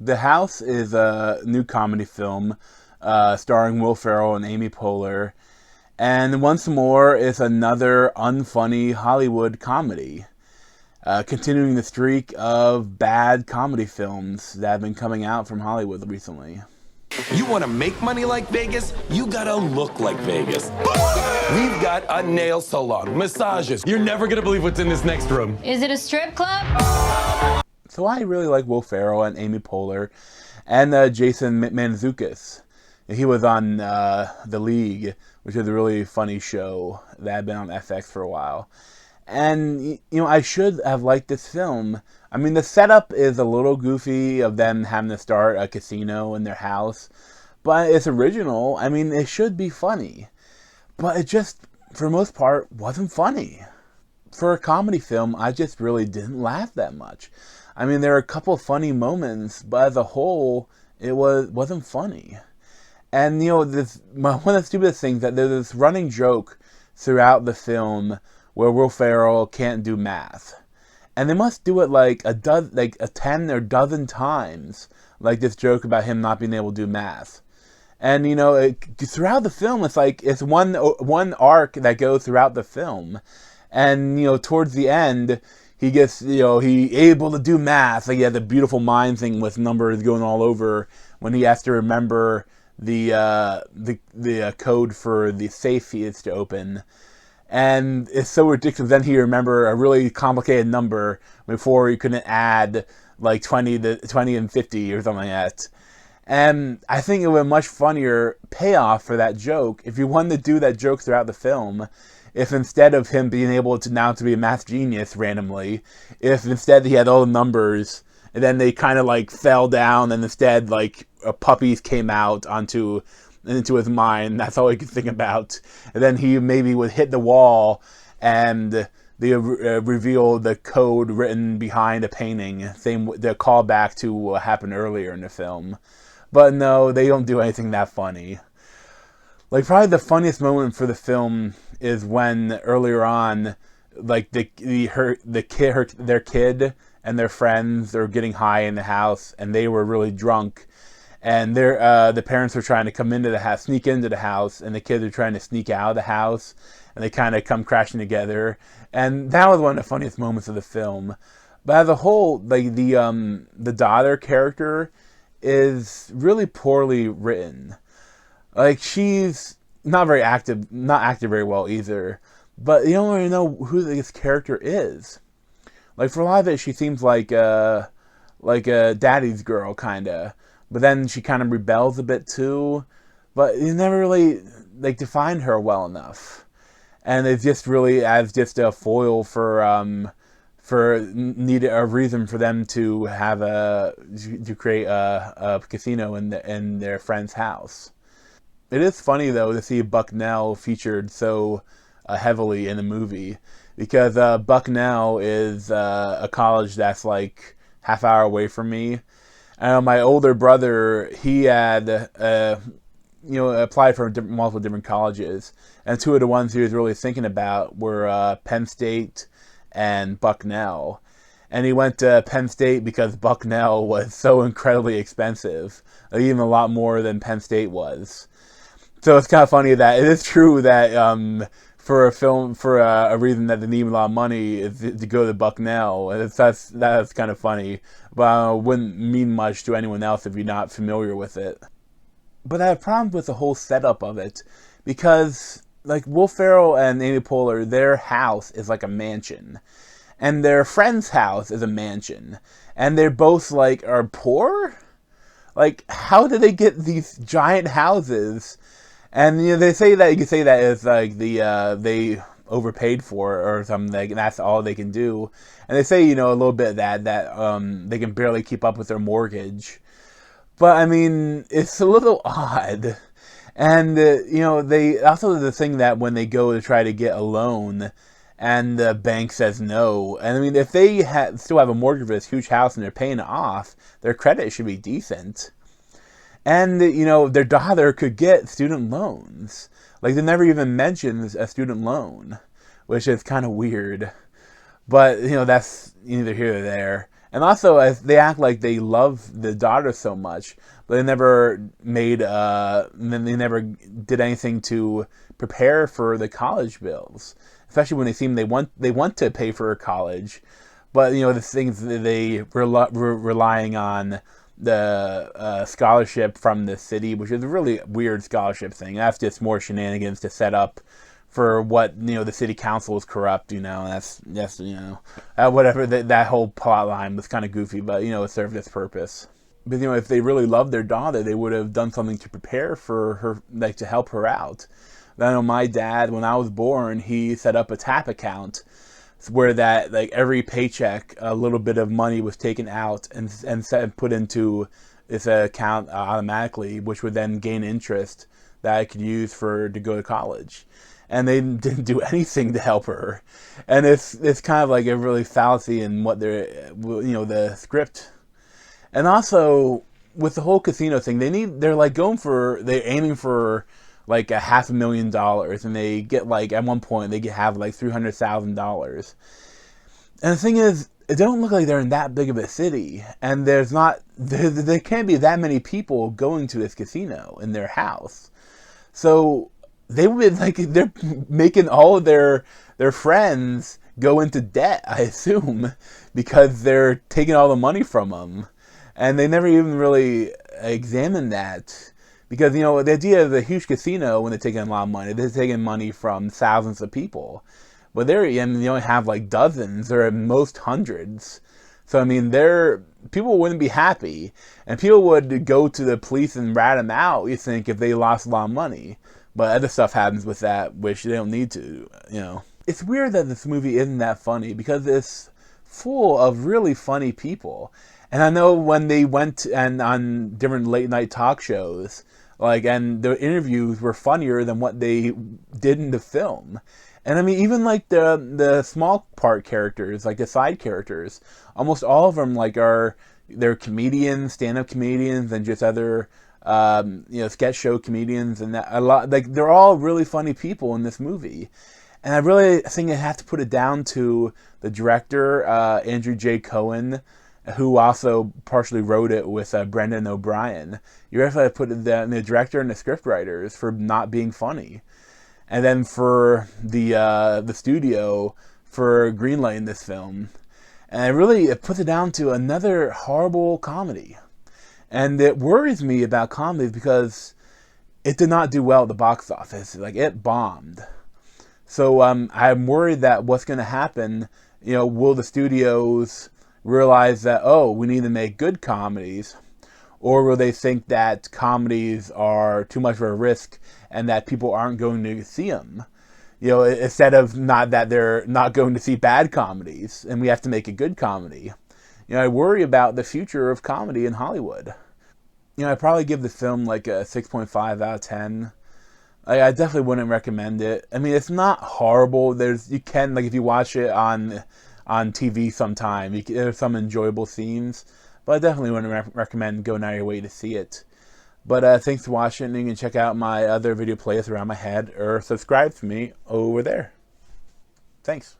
The House is a new comedy film starring Will Ferrell and Amy Poehler. And once more, it's another unfunny Hollywood comedy, continuing the streak of bad comedy films that have been coming out from Hollywood recently. You want to make money like Vegas? You gotta look like Vegas. We've got a nail salon, massages. You're never gonna believe what's in this next room. Is it a strip club? So I really like Will Ferrell and Amy Poehler and Jason Mantzoukas. He was on The League, which is a really funny show that had been on FX for a while. And, I should have liked this film. I mean, the setup is a little goofy of them having to start a casino in their house, but it's original. I mean, it should be funny. But it just, for the most part, wasn't funny. For a comedy film, I just really didn't laugh that much. I mean, there were a couple of funny moments, but as a whole, it wasn't funny. And, one of the stupidest things that there's this running joke throughout the film where Will Ferrell can't do math. And they must do it like a 10 or dozen times, like this joke about him not being able to do math. And, throughout the film, it's one arc that goes throughout the film. And, towards the end, he gets, he able to do math. Like, he had the beautiful mind thing with numbers going all over when he has to remember the code for the safe he is to open. And it's so ridiculous. Then he remember a really complicated number before he couldn't add like 20 and 50 or something like that. And I think it would be a much funnier payoff for that joke if you wanted to do that joke throughout the film. If instead of him being able to now to be a math genius randomly, if instead he had all the numbers and then they kind of like fell down and instead like puppies came out into his mind. That's all he could think about. And then he maybe would hit the wall and they reveal the code written behind a painting. The callback to what happened earlier in the film. But no, they don't do anything that funny. Like, probably the funniest moment for the film is when earlier on, like their kid and their friends are getting high in the house, and they were really drunk, and the parents were trying to come into the house, sneak into the house, and the kids are trying to sneak out of the house, and they kind of come crashing together, and that was one of the funniest moments of the film. But as a whole, like the daughter character is really poorly written. Like, she's not very active, not acted very well either. But you don't really know who this character is. Like, for a lot of it, she seems like a daddy's girl, kinda. But then she kind of rebels a bit too. But you never really like define her well enough. And it's just really as just a foil for needed a reason for them to have to create a casino in their friend's house. It is funny though to see Bucknell featured so heavily in the movie, because Bucknell is a college that's like half hour away from me. My older brother, he had applied for multiple different colleges, and two of the ones he was really thinking about were Penn State and Bucknell. And he went to Penn State because Bucknell was so incredibly expensive, even a lot more than Penn State was. So it's kind of funny that it is true that for a film, for a reason that they need a lot of money is to go to Bucknell. And that's kind of funny, but wouldn't mean much to anyone else if you're not familiar with it. But I have problems with the whole setup of it, because like Will Ferrell and Amy Poehler, their house is like a mansion, and their friend's house is a mansion, and they're both like are poor. Like, how did they get these giant houses? And they say that you can say that it's like they overpaid for it or something. Like, that's all they can do. And they say a little bit that they can barely keep up with their mortgage. But I mean, it's a little odd. And they also the thing that when they go to try to get a loan, and the bank says no. And I mean, if they still have a mortgage for this huge house and they're paying it off, their credit should be decent. And, their daughter could get student loans. Like, they never even mentioned a student loan, which is kind of weird. But, that's neither here nor there. And also, as they act like they love the daughter so much, but they never made, they never did anything to prepare for the college bills. Especially when they seem they want to pay for her college, but the things that they relying on the scholarship from the city, which is a really weird scholarship thing. That's just more shenanigans to set up for what the city council is corrupt. That's whatever that whole plot line was kind of goofy, but it served its purpose. But if they really loved their daughter, they would have done something to prepare for her, like to help her out. I know my dad, when I was born, he set up a TAP account where that, like, every paycheck, a little bit of money was taken out and put into this account automatically, which would then gain interest that I could use to go to college. And they didn't do anything to help her, and it's kind of like a really fallacy in what the script. And also with the whole casino thing, they're aiming for like $500,000, and they get, like, at one point they have like $300,000. And the thing is, it don't look like they're in that big of a city, and there can't be that many people going to this casino in their house. So they would, like, they're making all of their friends go into debt, I assume, because they're taking all the money from them, and they never even really examined that. Because, the idea of a huge casino, when they're taking a lot of money, they're taking money from thousands of people. But they only have like dozens, or at most hundreds. So, people wouldn't be happy. And people would go to the police and rat them out, you think, if they lost a lot of money. But other stuff happens with that, which they don't need to, It's weird that this movie isn't that funny, because it's full of really funny people. And I know when they went and on different late night talk shows, and the interviews were funnier than what they did in the film. And even like the small part characters, like the side characters, almost all of them they're comedians, stand-up comedians, and just other sketch show comedians, and that a lot, like, they're all really funny people in this movie. And I really think I have to put it down to the director, Andrew J. Cohen, who also partially wrote it with Brendan O'Brien. You have to put the director and the scriptwriters for not being funny, and then for the studio for greenlighting this film. And it puts it down to another horrible comedy. And it worries me about comedies because it did not do well at the box office. Like, it bombed. So I'm worried that what's going to happen, will the studios realize that, oh, we need to make good comedies, or will they think that comedies are too much of a risk and that people aren't going to see them? Instead of not that they're not going to see bad comedies and we have to make a good comedy. I worry about the future of comedy in Hollywood. I'd probably give the film like a 6.5 out of 10. I definitely wouldn't recommend it. It's not horrible. You can, like, if you watch it on TV sometime, there's some enjoyable scenes, but I definitely wouldn't recommend going out of your way to see it. But thanks for watching, and you can check out my other video playlists around my head, or subscribe to me over there. Thanks.